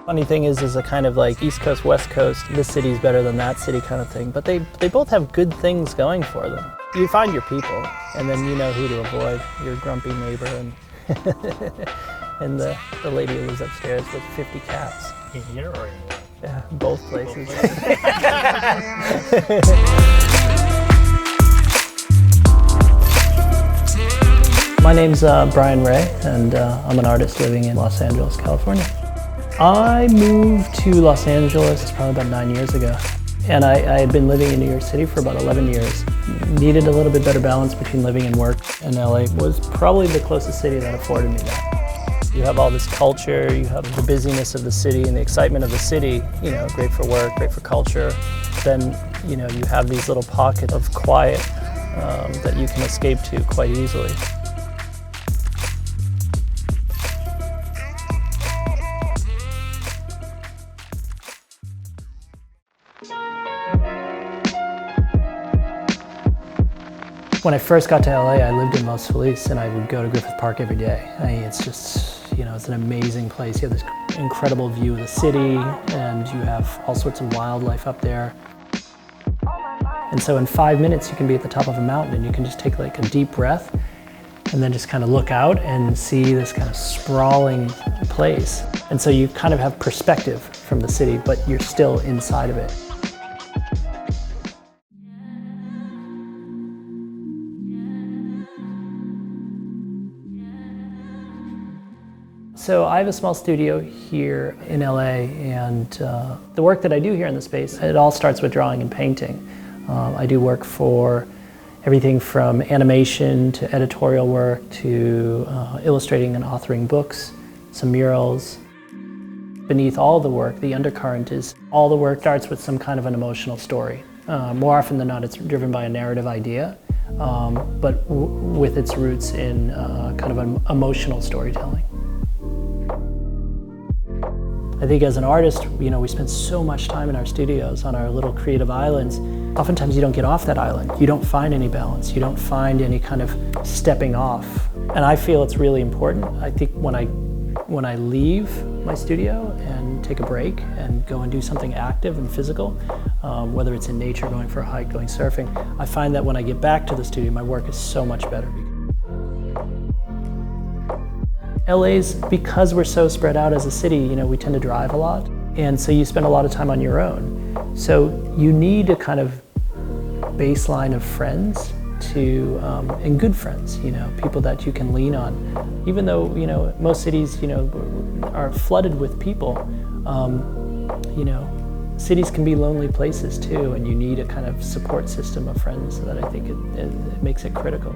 Funny thing is a kind of like East Coast, West Coast, this city's better than that city kind of thing, but they both have good things going for them. You find your people, and then you know who to avoid, your grumpy neighbor and, and the lady who lives upstairs with 50 cats. In here or in what? Yeah, both places. My name's Brian Rea, and I'm an artist living in Los Angeles, California. I moved to Los Angeles probably about 9 years ago, and I had been living in New York City for about 11 years. Needed a little bit better balance between living and work, and LA was probably the closest city that afforded me that. You have all this culture, you have the busyness of the city and the excitement of the city, you know, great for work, great for culture. Then, you know, you have these little pockets of quiet that you can escape to quite easily. When I first got to LA, I lived in Los Feliz, and I would go to Griffith Park every day. I mean, it's just, you know, it's an amazing place. You have this incredible view of the city, and you have all sorts of wildlife up there. And so in 5 minutes, you can be at the top of a mountain, and you can just take like a deep breath, and then just kind of look out and see this kind of sprawling place. And so you kind of have perspective from the city, but you're still inside of it. So I have a small studio here in LA, and the work that I do here in the space, it all starts with drawing and painting. I do work for everything from animation to editorial work to illustrating and authoring books, some murals. Beneath all the work, the undercurrent is all the work starts with some kind of an emotional story. More often than not, it's driven by a narrative idea, but with its roots in kind of an emotional storytelling. I think as an artist, you know, we spend so much time in our studios on our little creative islands. Oftentimes you don't get off that island. You don't find any balance. You don't find any kind of stepping off. And I feel it's really important. I think when I leave my studio and take a break and go and do something active and physical, whether it's in nature, going for a hike, going surfing, I find that when I get back to the studio, my work is so much better. LA's, because we're so spread out as a city, you know, we tend to drive a lot, and so you spend a lot of time on your own. So you need a kind of baseline of friends and good friends, you know, people that you can lean on. Even though, you know, most cities, you know, are flooded with people, you know, cities can be lonely places too, and you need a kind of support system of friends that I think it makes it critical.